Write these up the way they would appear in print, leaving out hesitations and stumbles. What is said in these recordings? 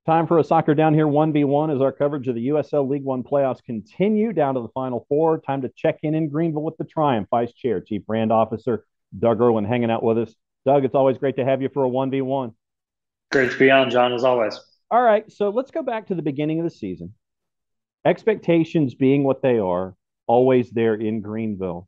Time for a soccer down here 1v1 as our coverage of the USL League One playoffs continue down to the final four. Time to check in Greenville with the Triumph. Vice Chair, Chief Brand Officer Doug Erwin hanging out with us. Doug, it's always great to have you for a 1v1. Great to be on, John, as always. All right, so let's go back to the beginning of the season. Expectations being what they are, always there in Greenville.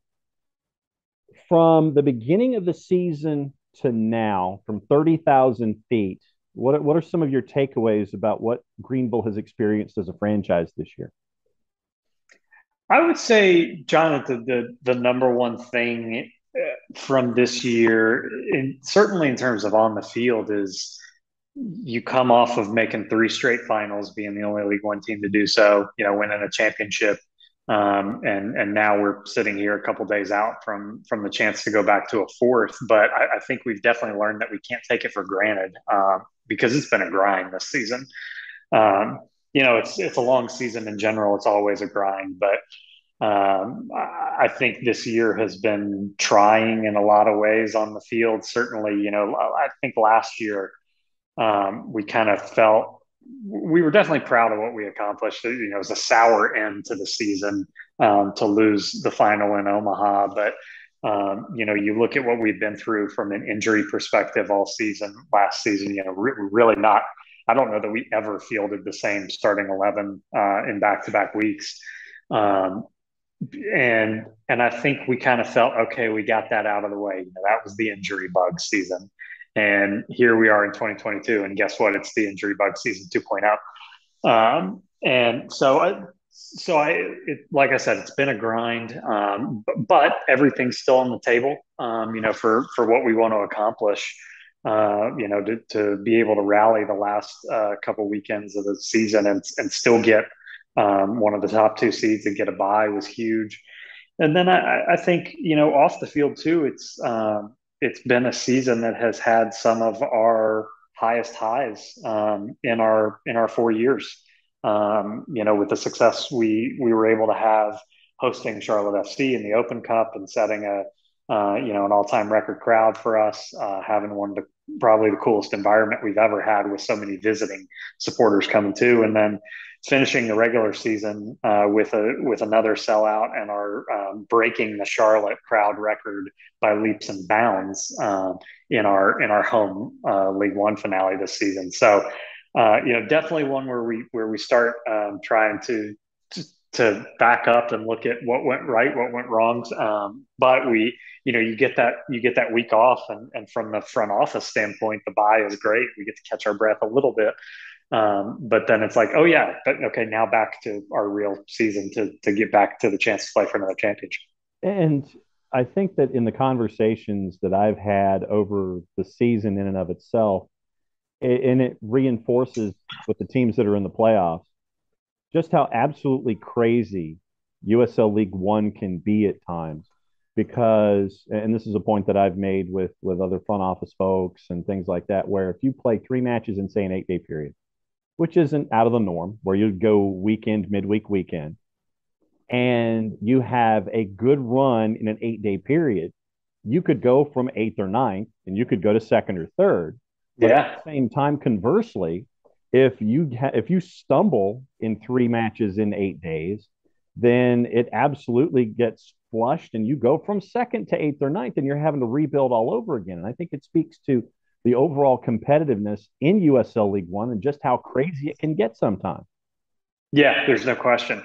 From the beginning of the season to now, from 30,000 feet, what are some of your takeaways about what Greenville has experienced as a franchise this year? I would say, John, that the number one thing from this year, certainly in terms of on the field, is you come off of making three straight finals, being the only League One team to do so, winning a championship. And now we're sitting here a couple days out from the chance to go back to a fourth. But I think we've definitely learned that we can't take it for granted because it's been a grind this season. Um, it's a long season in general. It's always a grind, but I think this year has been trying in a lot of ways on the field. Certainly, I think last year we kind of felt we were definitely proud of what we accomplished. It was a sour end to the season to lose the final in Omaha, but you look at what we've been through from an injury perspective all season, last season, really not. I don't know that we ever fielded the same starting 11 in back-to-back weeks. Um, and I think we kind of felt okay. We got that out of the way. That was the injury bug season, and here we are in 2022. And guess what? It's the injury bug season 2.0. And like I said, it's been a grind, but everything's still on the table. For what we want to accomplish. To be able to rally the last couple weekends of the season and still get one of the top two seeds and get a bye was huge. And then I think off the field too, it's been a season that has had some of our highest highs in our 4 years. With the success we were able to have hosting Charlotte FC in the Open Cup and setting an all time record crowd for us, having one of the probably the coolest environment we've ever had with so many visiting supporters coming too, and then finishing the regular season with another sellout and our breaking the Charlotte crowd record by leaps and bounds in our home League One finale this season. So definitely one where we start trying to back up and look at what went right, what went wrong. But you get that week off, and from the front office standpoint, the bye is great. We get to catch our breath a little bit. But then it's like, oh yeah, but okay, now back to our real season to get back to the chance to play for another championship. And I think that in the conversations that I've had over the season in and of itself, and it reinforces with the teams that are in the playoffs, just how absolutely crazy USL League One can be at times. Because, and this is a point that I've made with other front office folks and things like that, where if you play three matches in say an 8 day period, which isn't out of the norm, where you go weekend, midweek, weekend, and you have a good run in an 8 day period, you could go from eighth or ninth and you could go to second or third. But at Yeah, the same time, conversely, if you stumble in three matches in 8 days, then it absolutely gets flushed and you go from second to eighth or ninth and you're having to rebuild all over again. And I think it speaks to the overall competitiveness in USL League One and just how crazy it can get sometimes. yeah, there's no question.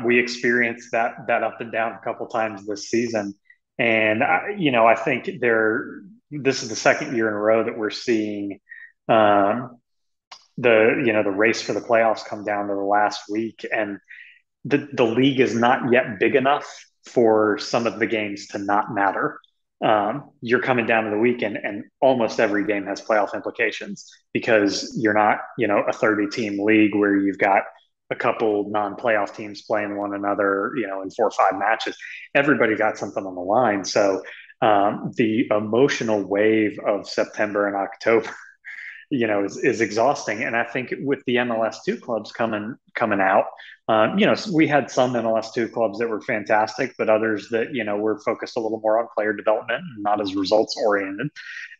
We experienced that up and down a couple times this season, and I think this is the second year in a row that we're seeing um, the race for the playoffs come down to the last week, and the league is not yet big enough for some of the games to not matter. You're coming down to the weekend, and almost every game has playoff implications because you're not, a 30 team league where you've got a couple non-playoff teams playing one another, in 4 or 5 matches. Everybody got something on the line. So the emotional wave of September and October is exhausting. And I think with the MLS2 clubs coming out, we had some MLS2 clubs that were fantastic, but others that were focused a little more on player development and not as results oriented.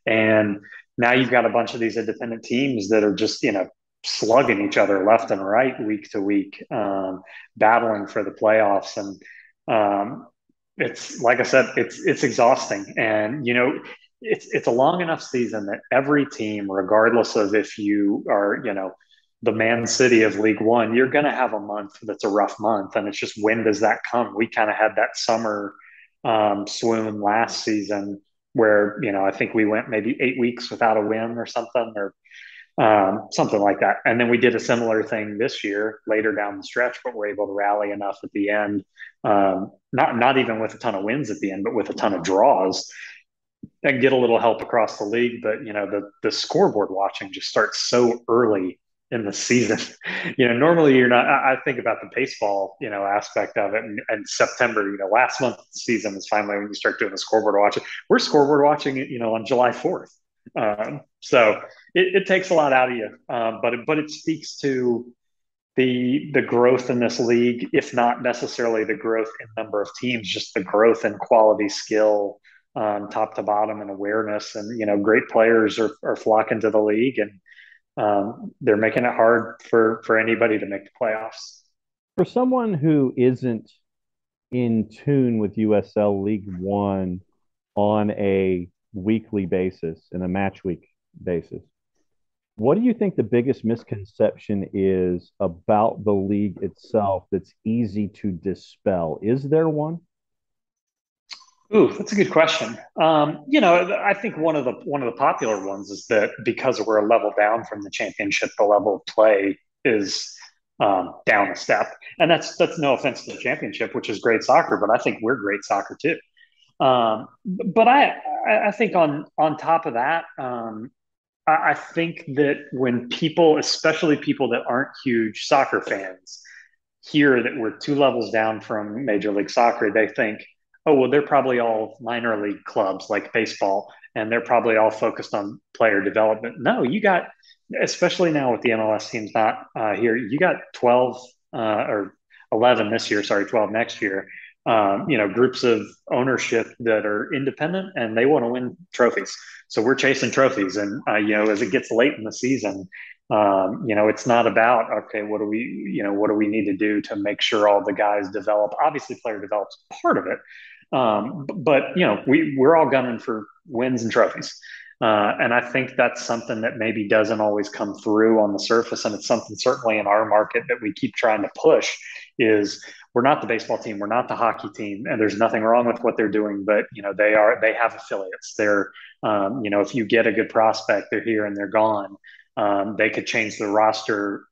And now you've got a bunch of these independent teams that are just slugging each other left and right week to week, battling for the playoffs. And it's like I said, it's exhausting. And it's a long enough season that every team, regardless of if you are, the Man City of League One, you're going to have a month that's a rough month. And it's just, when does that come? We kind of had that summer swoon last season where, I think we went maybe 8 weeks without a win or something, or something like that. And then we did a similar thing this year later down the stretch, but we're able to rally enough at the end, not even with a ton of wins at the end, but with a ton of draws, and get a little help across the league. But the scoreboard watching just starts so early in the season. Normally you're not. I think about the baseball, aspect of it, and September. Last month of the season is finally when you start doing the scoreboard watching. We're scoreboard watching it, on July 4th. So it takes a lot out of you, but it speaks to the growth in this league, if not necessarily the growth in number of teams, just the growth in quality skill, top to bottom, and awareness. And great players are flocking to the league, and they're making it hard for anybody to make the playoffs. For someone who isn't in tune with USL League One on a weekly basis and a match week basis, what do you think the biggest misconception is about the league itself that's easy to dispel? Is there one? Ooh, that's a good question. I think one of the popular ones is that because we're a level down from the championship, the level of play is down a step, and that's no offense to the championship, which is great soccer, but I think we're great soccer too. But I think on top of that, I think that when people, especially people that aren't huge soccer fans, hear that we're two levels down from Major League Soccer, they think, oh, well, they're probably all minor league clubs like baseball, and they're probably all focused on player development. No, you got, especially now with the MLS teams not here, you got 12 or 11 this year, sorry, 12 next year. Groups of ownership that are independent and they want to win trophies. So we're chasing trophies. And, as it gets late in the season, it's not about, okay, what do we need to do to make sure all the guys develop? Obviously, player develops part of it. But we're all gunning for wins and trophies. And I think that's something that maybe doesn't always come through on the surface. And it's something certainly in our market that we keep trying to push is we're not the baseball team, we're not the hockey team, and there's nothing wrong with what they're doing, but they have affiliates. They're if you get a good prospect, they're here and they're gone. They could change the roster,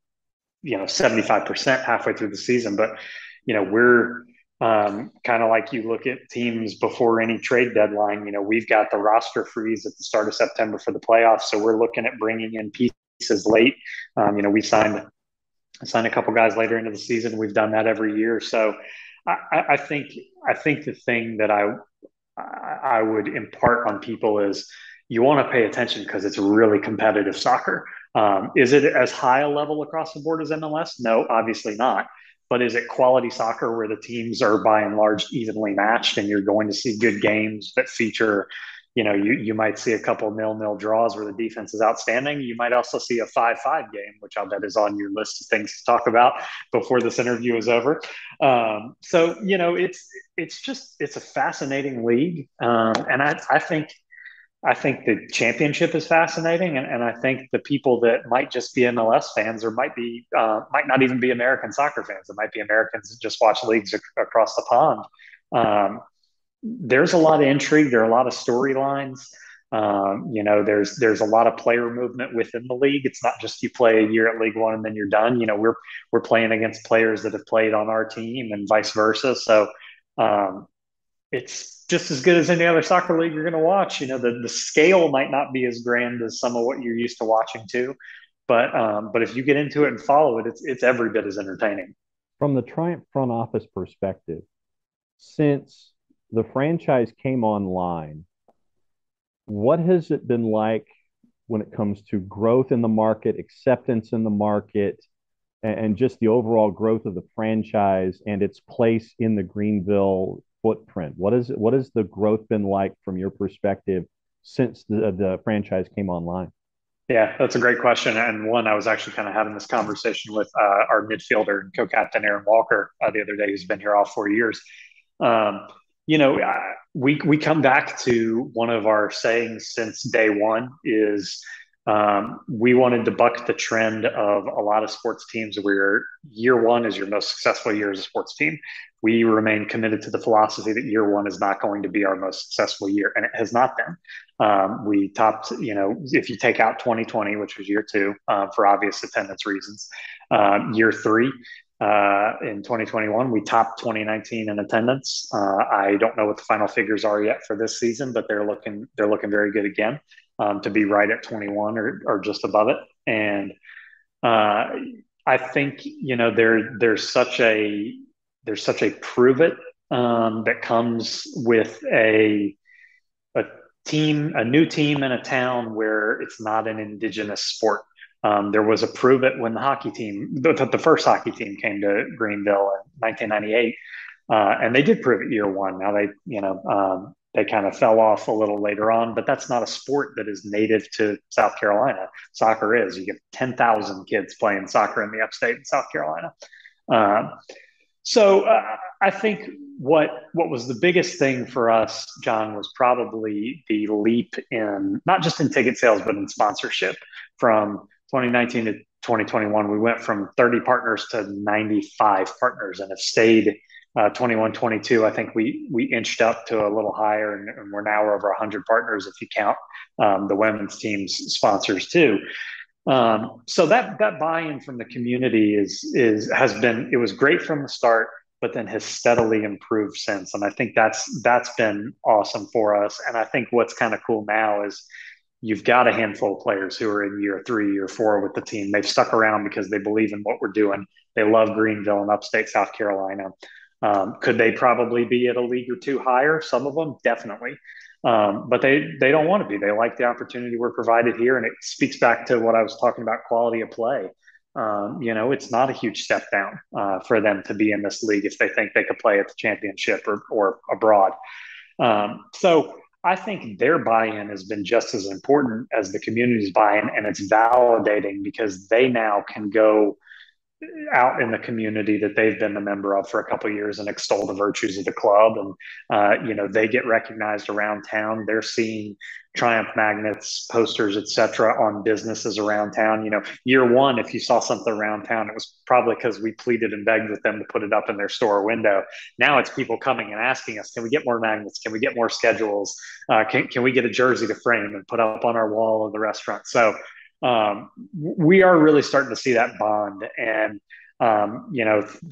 75% halfway through the season. But we're kind of like, you look at teams before any trade deadline. We've got the roster freeze at the start of September for the playoffs, so we're looking at bringing in pieces late. We signed a couple guys later into the season. We've done that every year. So I think the thing that I would impart on people is you want to pay attention because it's really competitive soccer. Is it as high a level across the board as MLS? No, obviously not. But is it quality soccer where the teams are by and large evenly matched, and you're going to see good games that feature, you might see a couple 0-0 draws where the defense is outstanding. You might also see a 5-5 game, which I'll bet is on your list of things to talk about before this interview is over. So it's a fascinating legue, and I think the championship is fascinating, and I think the people that might just be MLS fans, or might not even be American soccer fans, it might be Americans that just watch leagues across the pond. There's a lot of intrigue. There are a lot of storylines. There's a lot of player movement within the league. It's not just you play a year at League One and then you're done. We're playing against players that have played on our team and vice versa. So it's just as good as any other soccer league you're going to watch. The scale might not be as grand as some of what you're used to watching too, but if you get into it and follow it, it's every bit as entertaining. From the Triumph front office perspective, since the franchise came online, what has it been like when it comes to growth in the market, acceptance in the market, and just the overall growth of the franchise and its place in the Greenville footprint? What has the growth been like from your perspective since the franchise came online? Yeah, that's a great question. And one, I was actually kind of having this conversation with our midfielder and co-captain Aaron Walker the other day, who's been here all 4 years. Um, we come back to one of our sayings since day one is we wanted to buck the trend of a lot of sports teams where year one is your most successful year as a sports team. We remain committed to the philosophy that year one is not going to be our most successful year, and it has not been. We topped, if you take out 2020, which was year two for obvious attendance reasons, year three in 2021, we topped 2019 in attendance. I don't know what the final figures are yet for this season, but they're looking very good again to be right at 21 or just above it. And uh, I think there's such a prove it that comes with a a new team in a town where it's not an indigenous sport. There was a prove it when the first hockey team came to Greenville in 1998, and they did prove it year one. Now they kind of fell off a little later on, but that's not a sport that is native to South Carolina. Soccer is. You get 10,000 kids playing soccer in the upstate in South Carolina. Uh, so I think what was the biggest thing for us, John, was probably the leap in not just in ticket sales but in sponsorship. From 2019 to 2021, we went from 30 partners to 95 partners, and have stayed 21, 22. I think we inched up to a little higher, and we're now over 100 partners if you count the women's team's sponsors too. So that buy-in from the community is has been it was great from the start, but then has steadily improved since. And I think that's been awesome for us. And I think what's kind of cool now is you've got a handful of players who are in year three, year four with the team. They've stuck around because they believe in what we're doing. They love Greenville and upstate South Carolina. Could they probably be at a league or two higher? Some of them, definitely. But they don't want to be. They like the opportunity we're provided here, and it speaks back to what I was talking about: quality of play. It's not a huge step down for them to be in this league if they think they could play at the championship or abroad. So I think their buy-in has been just as important as the community's buy-in, and it's validating because they now can go out in the community that they've been a member of for a couple of years and extol the virtues of the club. And they get recognized around town. They're seeing Triumph magnets, posters, etc., on businesses around town. Year one, if you saw something around town, it was probably because we pleaded and begged with them to put it up in their store window. Now it's people coming and asking us, can we get more magnets? Can we get more schedules? Can we get a jersey to frame and put up on our wall of the restaurant? So we are really starting to see that bond. And,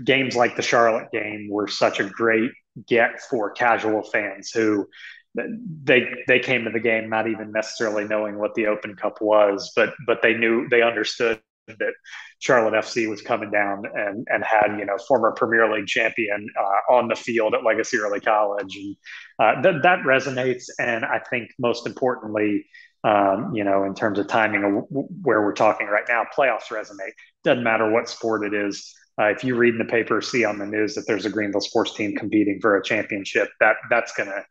games like the Charlotte game were such a great get for casual fans who they came to the game not even necessarily knowing what the Open Cup was, but they understood that Charlotte FC was coming down and had former Premier League champion on the field at Legacy Early College, and that resonates. And I think most importantly, in terms of timing of where we're talking right now, playoffs resonate. Doesn't matter what sport it is. If you read in the paper, see on the news that there's a Greenville sports team competing for a championship, that's gonna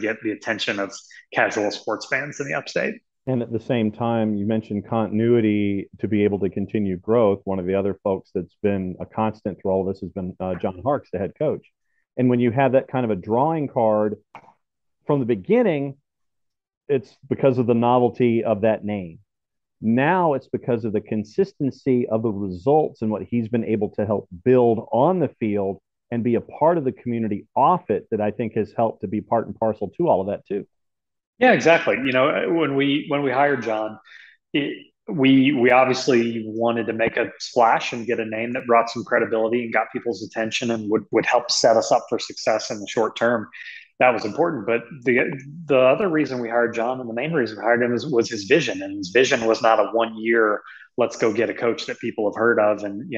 get the attention of casual sports fans in the upstate. And at the same time, you mentioned continuity to be able to continue growth. One of the other folks that's been a constant through all of this has been John Harkes, the head coach. And when you have that kind of a drawing card from the beginning, it's because of the novelty of that name. Now it's because of the consistency of the results and what he's been able to help build on the field and be a part of the community off it that I think has helped to be part and parcel to all of that too. Yeah, exactly. When we hired John, we obviously wanted to make a splash and get a name that brought some credibility and got people's attention and would help set us up for success in the short term. That was important. But the other reason we hired John, and the main reason we hired him, was his vision. And his vision was not a 1 year, let's go get a coach that people have heard of and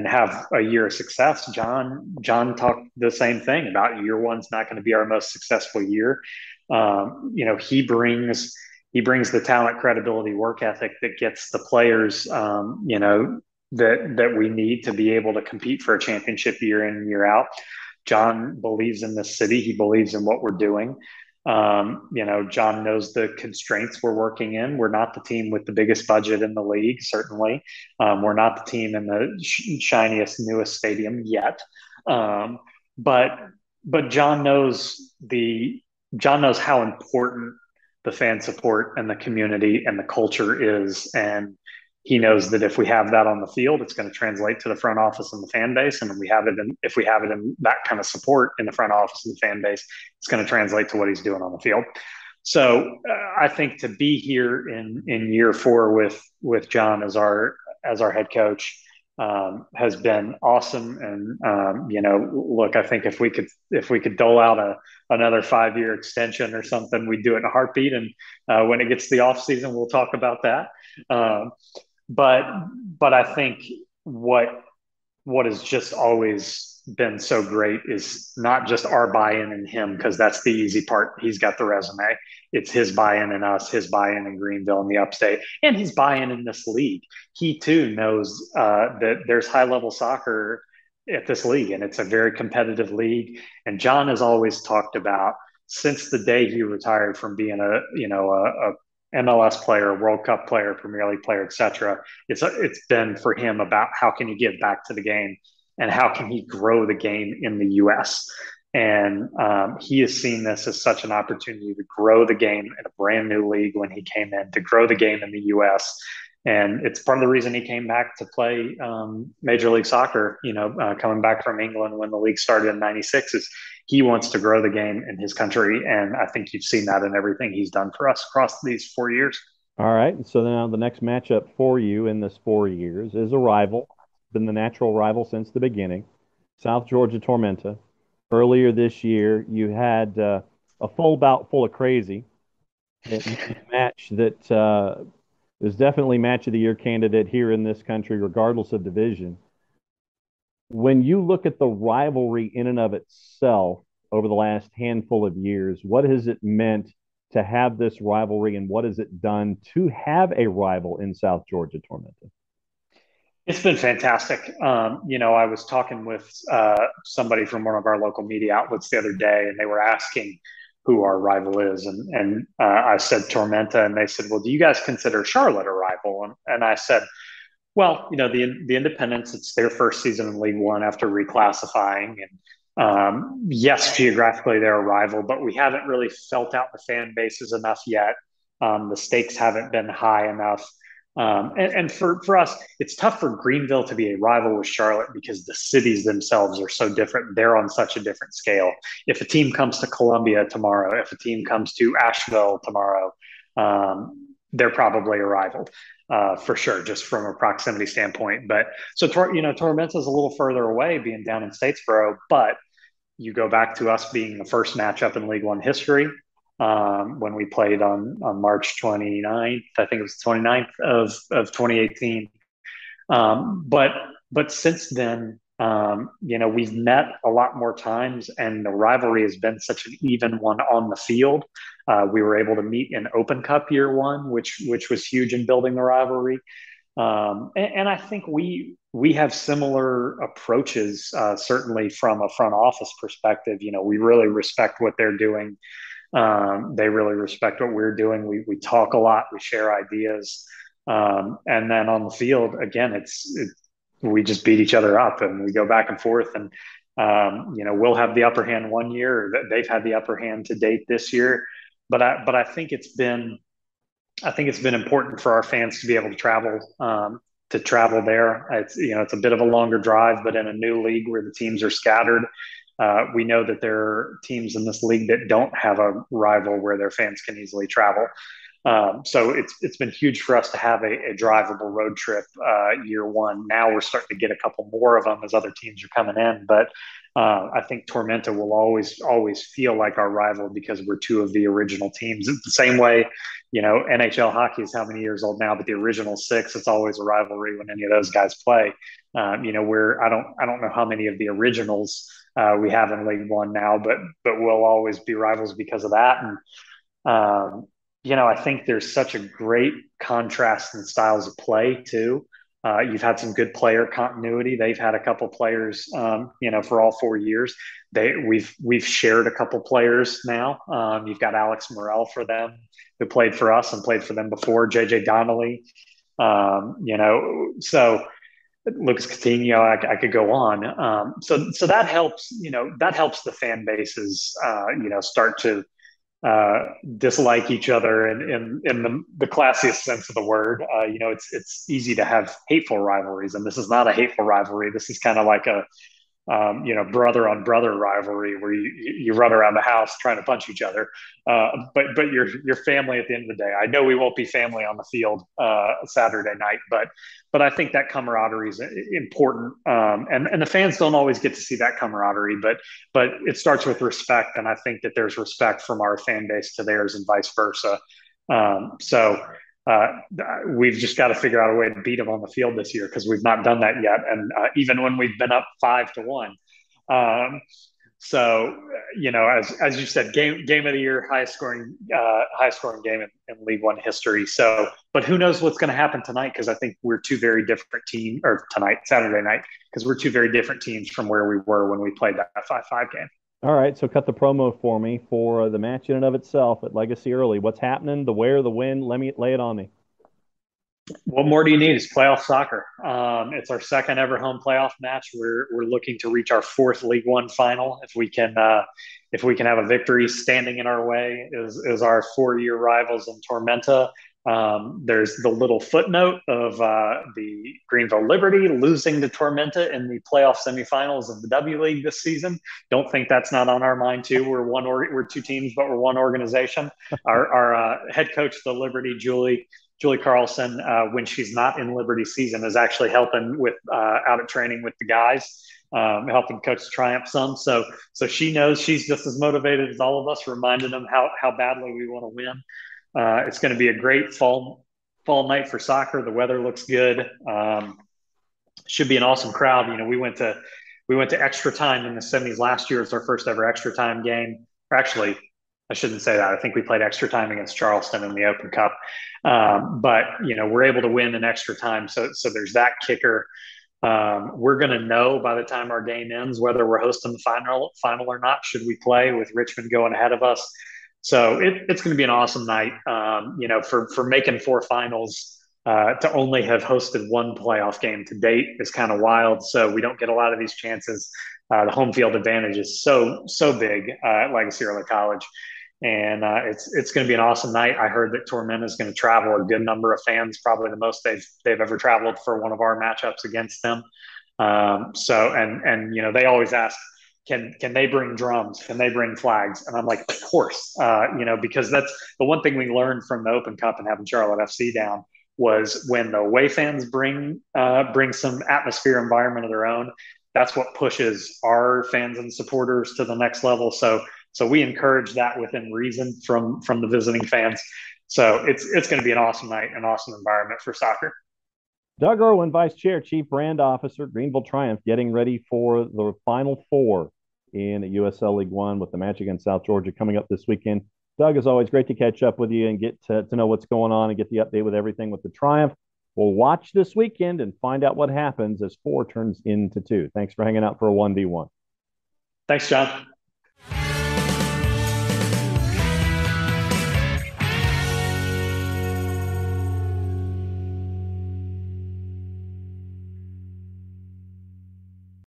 have a year of success. John talked the same thing about year one's not going to be our most successful year. He brings the talent, credibility, work ethic that gets the players, that we need to be able to compete for a championship year in and year out. John believes in this city. He believes in what we're doing. John knows the constraints we're working in. We're not the team with the biggest budget in the league, certainly. We're not the team in the shiniest, newest stadium yet. Um, but but John knows how important the fan support and the community and the culture is, and he knows that if we have that on the field, it's going to translate to the front office and the fan base. And if we have it in that kind of support in the front office and the fan base, it's going to translate to what he's doing on the field. So I think to be here in year four with John as our head coach has been awesome. And look, I think if we could dole out another 5 year extension or something, we'd do it in a heartbeat. And when it gets to the off season, we'll talk about that. Um, but but I think what has just always been so great is not just our buy-in in him, because that's the easy part. He's got the resume. It's his buy-in in us, his buy-in in Greenville and the upstate, and his buy-in in this league. He too knows that there's high-level soccer at this league, and it's a very competitive league. And John has always talked about, since the day he retired from being a MLS player, World Cup player, Premier League player, etc. It's been for him about how can he give back to the game and how can he grow the game in the U.S. And he has seen this as such an opportunity to grow the game in a brand new league when he came in, to grow the game in the U.S. And it's part of the reason he came back to play Major League Soccer, coming back from England when the league started in '96, is he wants to grow the game in his country. And I think you've seen that in everything he's done for us across these 4 years. All right. So now the next matchup for you in this 4 years is a rival, been the natural rival since the beginning, South Georgia Tormenta. Earlier this year, you had a full bout full of crazy in a match that is definitely match of the year candidate here in this country, regardless of division. When you look at the rivalry in and of itself over the last handful of years, what has it meant to have this rivalry, and what has it done to have a rival in South Georgia Tormenta? It's been fantastic. I was talking with somebody from one of our local media outlets the other day, and they were asking who our rival is, and I said Tormenta, and they said, "Well, do you guys consider Charlotte a rival?" And I said, "Well, the Independents, it's their first season in League One after reclassifying, and yes, geographically they're a rival, but we haven't really felt out the fan bases enough yet. The stakes haven't been high enough." And for us, it's tough for Greenville to be a rival with Charlotte because the cities themselves are so different. They're on such a different scale. If a team comes to Columbia tomorrow, if a team comes to Asheville tomorrow, they're probably a rival for sure, just from a proximity standpoint. But so, Tormenta is a little further away, being down in Statesboro, but you go back to us being the first matchup in League One history when we played on March 29th. I think it was 29th of 2018. But since then, we've met a lot more times, and the rivalry has been such an even one on the field. We were able to meet in Open Cup year one, which was huge in building the rivalry. And I think we have similar approaches, certainly from a front office perspective. We really respect what they're doing. They really respect what we're doing. We talk a lot. We share ideas. And then on the field, again, we just beat each other up and we go back and forth. And we'll have the upper hand one year. They've had the upper hand to date this year. But I think it's been important for our fans to be able to travel there. It's a bit of a longer drive, but in a new league where the teams are scattered, we know that there are teams in this league that don't have a rival where their fans can easily travel. So it's been huge for us to have a drivable road trip year one. Now we're starting to get a couple more of them as other teams are coming in. But I think Tormenta will always feel like our rival because we're two of the original teams. It's the same way, NHL hockey is how many years old now, but the original six, it's always a rivalry when any of those guys play. I don't know how many of the originals we have in League One now, but we'll always be rivals because of that. And I think there's such a great contrast in styles of play too. You've had some good player continuity. They've had a couple players, for all 4 years. We've shared a couple players now. You've got Alex Morel for them, who played for us and played for them before. JJ Donnelly, so Lucas Coutinho, I could go on. So that helps. That helps the fan bases, start to dislike each other in the classiest sense of the word. It's easy to have hateful rivalries, and this is not a hateful rivalry. This is kind of like a brother on brother rivalry where you run around the house trying to punch each other. But you're family at the end of the day. I know we won't be family on the field Saturday night, but I think that camaraderie is important. And the fans don't always get to see that camaraderie, but it starts with respect, and I think that there's respect from our fan base to theirs and vice versa. So uh, we've just got to figure out a way to beat them on the field this year because we've not done that yet. And even when we've been up 5-1, um, so as you said, game of the year, highest scoring game in League One history. So, but who knows what's going to happen tonight? Because I think we're two very different teams, or tonight, Saturday night, because we're two very different teams from where we were when we played that 5-5 game. All right, so cut the promo for me for the match in and of itself at Legacy Early. What's happening? The where, the when? Let me lay it on me. What more do you need? It's playoff soccer. It's our second ever home playoff match. We're looking to reach our fourth League One final. If we can have a victory standing in our way, is our 4-year rivals in Tormenta. There's the little footnote of the Greenville Liberty losing to Tormenta in the playoff semifinals of the W League this season. Don't think that's not on our mind too. We're two teams, but we're one organization. Our head coach of the Liberty, Julie Carlson, when she's not in Liberty season, is actually helping with out at training with the guys, helping coach Triumph some. So she knows she's just as motivated as all of us, reminding them how badly we want to win. It's going to be a great fall night for soccer. The weather looks good. Should be an awesome crowd. We went to extra time in the semis last year. It's our first ever extra time game. Or actually, I shouldn't say that. I think we played extra time against Charleston in the Open Cup. But we're able to win in extra time. So there's that kicker. We're going to know by the time our game ends whether we're hosting the final or not. Should we play with Richmond going ahead of us? So it's going to be an awesome night. For making four finals, to only have hosted one playoff game to date is kind of wild. So we don't get a lot of these chances. The home field advantage is so big at Legacy Early College, and it's going to be an awesome night. I heard that Tormenta is going to travel a good number of fans, probably the most they've ever traveled for one of our matchups against them. So they always ask, can they bring drums? Can they bring flags? And I'm like, of course, because that's the one thing we learned from the Open Cup and having Charlotte FC down was when the away fans bring some atmosphere, environment of their own. That's what pushes our fans and supporters to the next level. So we encourage that within reason from the visiting fans. So it's going to be an awesome night, an awesome environment for soccer. Doug Erwin, Vice Chair, Chief Brand Officer, Greenville Triumph, getting ready for the Final Four in the USL League One with the match against South Georgia coming up this weekend. Doug, it's always great to catch up with you and get to know what's going on and get the update with everything with the Triumph. We'll watch this weekend and find out what happens as 4 turns into 2. Thanks for hanging out for a 1v1. Thanks, John.